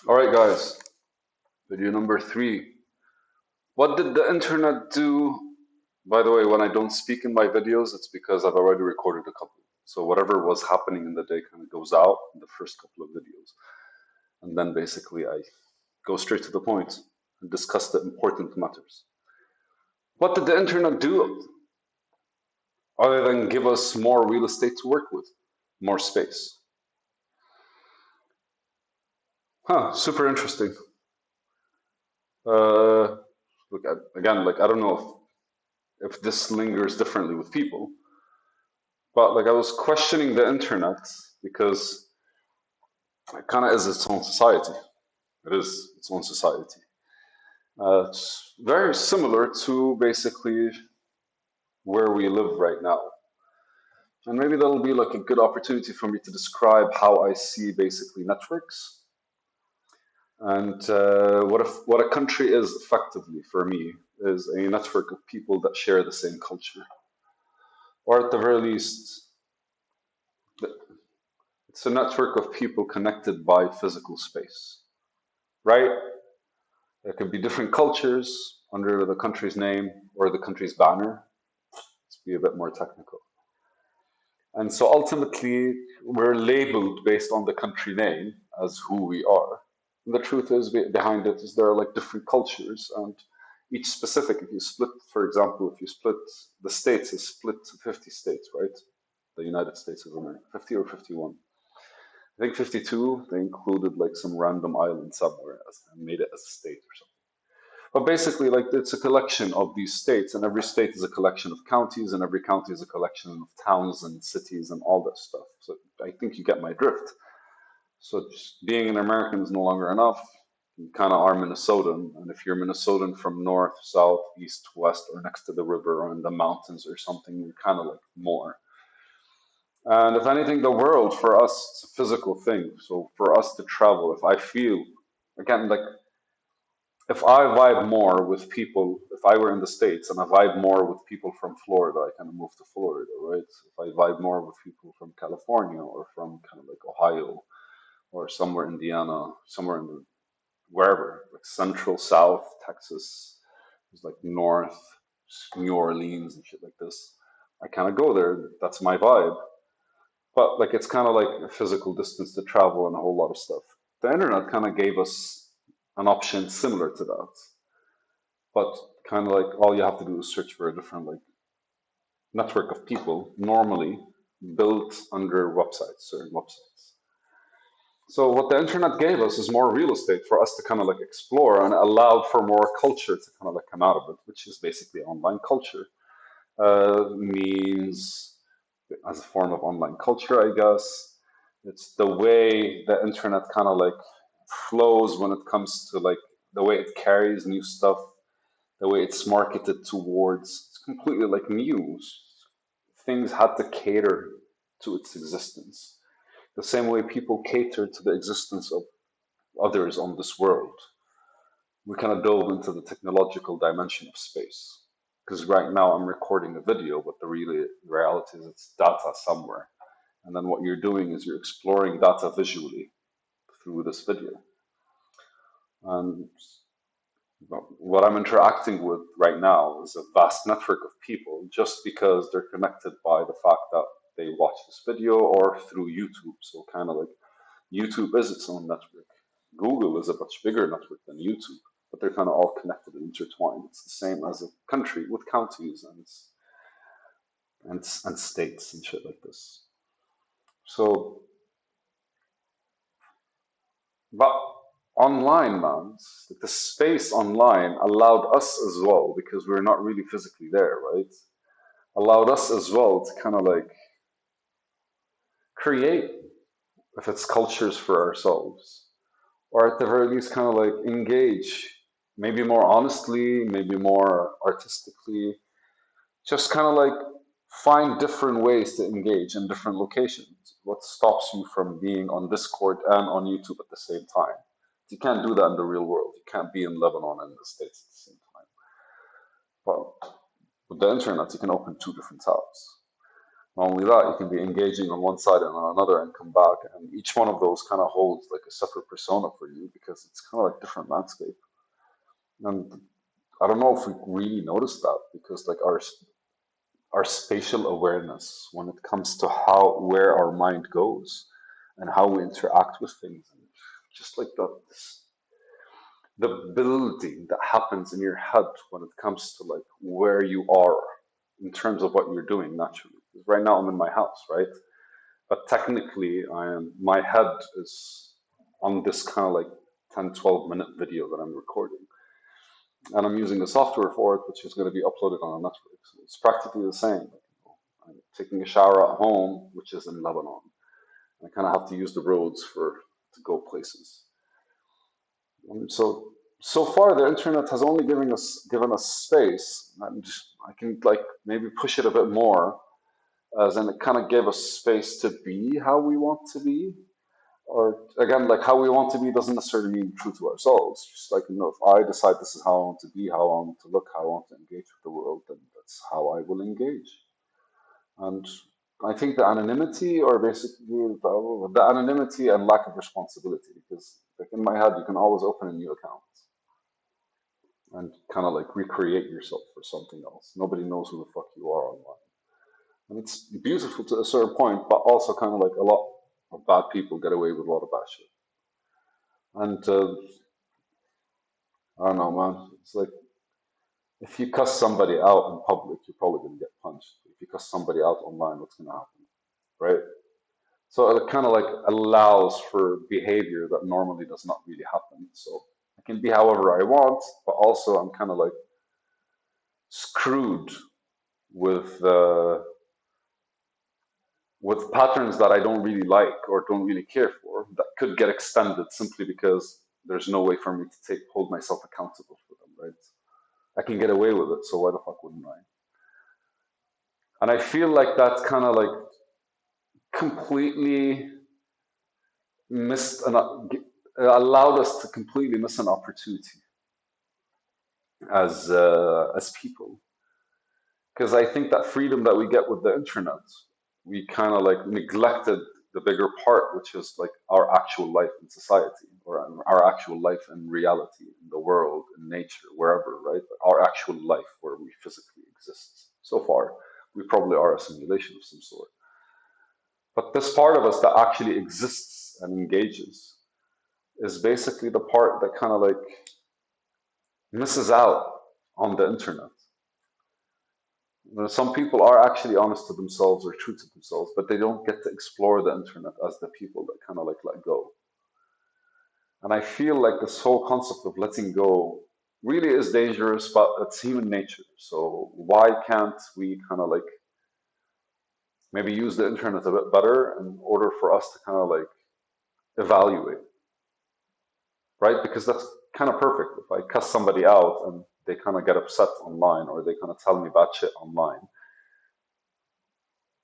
All right, guys, video number 3. What did the internet do? By the way, when I don't speak in my videos, it's because I've already recorded a couple. So whatever was happening in the day kind of goes out in the first couple of videos. And then basically I go straight to the point and discuss the important matters. What did the internet do other than give us more real estate to work with, more space? Super interesting. Uh, Look, again, like I don't know if this lingers differently with people, but like I was questioning the internet because it kind of is its own society. It is its own society. It's very similar to basically where we live right now. And maybe that'll be like a good opportunity for me to describe how I see basically networks and what a country is effectively for me is a network of people that share the same culture, or at the very least, it's a network of people connected by physical space, right? There could be different cultures under the country's name or the country's banner. Let's be a bit more technical. And so ultimately, we're labeled based on the country name as who we are. And the truth is, behind it is there are like different cultures, and each specific, if you split, for example, if you split the states, is split to 50 states, right? The United States of America, 50 or 51. I think 52, they included like some random island somewhere and made it as a state or something. But basically, like it's a collection of these states, and every state is a collection of counties, and every county is a collection of towns and cities and all that stuff. So I think you get my drift. So just being an American is no longer enough. You kind of are Minnesotan, and if you're Minnesotan from north, south, east, west, or next to the river or in the mountains or something, you're kind of like more. And if anything, the world for us, it's a physical thing. So for us to travel, if I feel, again, like if I vibe more with people, if I were in the States and I vibe more with people from Florida, I kind of move to Florida, right? If I vibe more with people from California or from kind of like Ohio or somewhere Indiana, somewhere in the wherever, like Central, South, Texas, it's like North, New Orleans and shit like this. I kind of go there. That's my vibe. But like it's kind of like a physical distance to travel and a whole lot of stuff. The internet kind of gave us an option similar to that, but kind of like all you have to do is search for a different like network of people normally built under websites, certain websites. So what the internet gave us is more real estate for us to kind of like explore and allowed for more culture to kind of like come out of it, which is basically online culture. Means as a form of online culture, I guess. It's the way the internet kind of like flows when it comes to like the way it carries new stuff, the way it's marketed towards. It's completely like news. Things had to cater to its existence. The same way people cater to the existence of others on this world. We kind of dove into the technological dimension of space. Because right now I'm recording a video, but the reality is it's data somewhere. And then what you're doing is you're exploring data visually through this video. And what I'm interacting with right now is a vast network of people just because they're connected by the fact that they watch this video or through YouTube. So kind of like YouTube is its own network. Google is a much bigger network than YouTube, but they're kind of all connected and intertwined. It's the same as a country with counties and states and shit like this. So, but online, man, the space online allowed us as well because we're not really physically there, right? Allowed us as well to kind of like create, if it's cultures for ourselves, or at the very least, kind of like engage, maybe more honestly, maybe more artistically, just kind of like find different ways to engage in different locations. What stops you from being on Discord and on YouTube at the same time? You can't do that in the real world. You can't be in Lebanon and the States at the same time. But with the internet, you can open two different tabs. Not only that, you can be engaging on one side and on another and come back, and each one of those kind of holds like a separate persona for you because it's kind of like different landscape. And I don't know if we really notice that because like our spatial awareness when it comes to how where our mind goes and how we interact with things, and just like the building that happens in your head when it comes to like where you are in terms of what you're doing naturally. 'Cause right now I'm in my house, right? But technically, my head is on this kind of like 10, 12 minute video that I'm recording. And I'm using the software for it, which is going to be uploaded on a network. So it's practically the same. I'm taking a shower at home, which is in Lebanon. I kind of have to use the roads to go places. So far, the internet has only given us space. I can like maybe push it a bit more, as in it kind of gave us space to be how we want to be. Or again, like how we want to be doesn't necessarily mean true to ourselves. Just like, if I decide this is how I want to be, how I want to look, how I want to engage with the world, then that's how I will engage. And I think the anonymity, or basically the anonymity and lack of responsibility, because like in my head, you can always open a new account and kind of like recreate yourself for something else. Nobody knows who the fuck you are online. And it's beautiful to a certain point, but also kind of like a lot of bad people get away with a lot of bad shit. And I don't know, man. It's like if you cuss somebody out in public, you're probably gonna get punched. If you cuss somebody out online, what's gonna happen, right? So it kind of like allows for behavior that normally does not really happen. So I can be however I want, but also I'm kind of like screwed with patterns that I don't really like or don't really care for that could get extended simply because there's no way for me to hold myself accountable for them, right? I can get away with it, so why the fuck wouldn't I? And I feel like that's kind of like completely missed allowed us to completely miss an opportunity as people, because I think that freedom that we get with the internet, we kind of like neglected the bigger part, which is like our actual life in society, or our actual life in reality, in the world, in nature, wherever, right? Our actual life where we physically exist. So far, we probably are a simulation of some sort. But this part of us that actually exists and engages is basically the part that kind of like misses out on the internet. Some people are actually honest to themselves or true to themselves, but they don't get to explore the internet as the people that kind of like let go. And I feel like this whole concept of letting go really is dangerous, but it's human nature. So why can't we kind of like maybe use the internet a bit better in order for us to kind of like evaluate, right? Because that's kind of perfect. If I cuss somebody out and they kind of get upset online, or they kind of tell me bad shit online,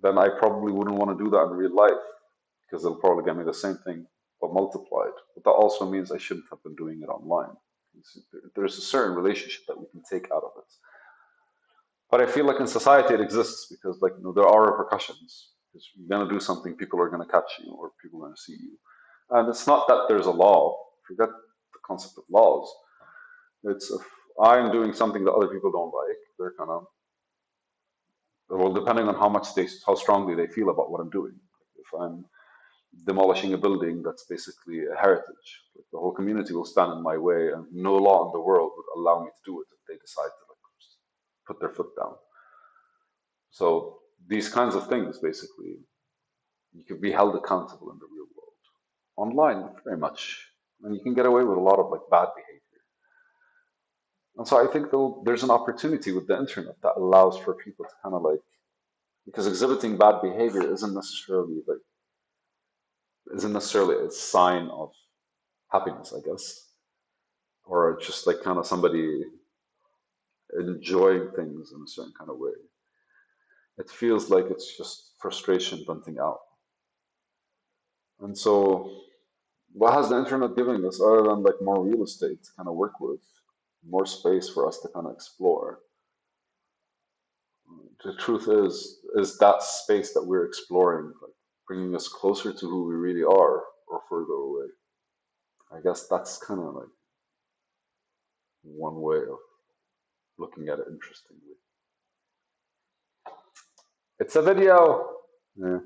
then I probably wouldn't want to do that in real life because they'll probably get me the same thing but multiplied. But that also means I shouldn't have been doing it online. There's a certain relationship that we can take out of it. But I feel like in society it exists because like there are repercussions. Because you're gonna do something, people are gonna catch you, or people are gonna see you. And it's not that there's a law. Forget the concept of laws. It's if I'm doing something that other people don't like, they're kind of, well, depending on how strongly they feel about what I'm doing. If I'm demolishing a building that's basically a heritage, like the whole community will stand in my way, and no law in the world would allow me to do it if they decide to like put their foot down. So these kinds of things, basically, you can be held accountable in the real world. Online, very much, and you can get away with a lot of like bad behavior. And so I think there's an opportunity with the internet that allows for people to kind of like, because exhibiting bad behavior isn't necessarily a sign of happiness, I guess, or just like kind of somebody enjoying things in a certain kind of way. It feels like it's just frustration venting out. And so, what has the internet given us other than like more real estate to kind of work with, more space for us to kind of explore? The truth is that space that we're exploring, like bringing us closer to who we really are or further away? I guess that's kind of like one way of looking at it interestingly. It's a video. Yeah.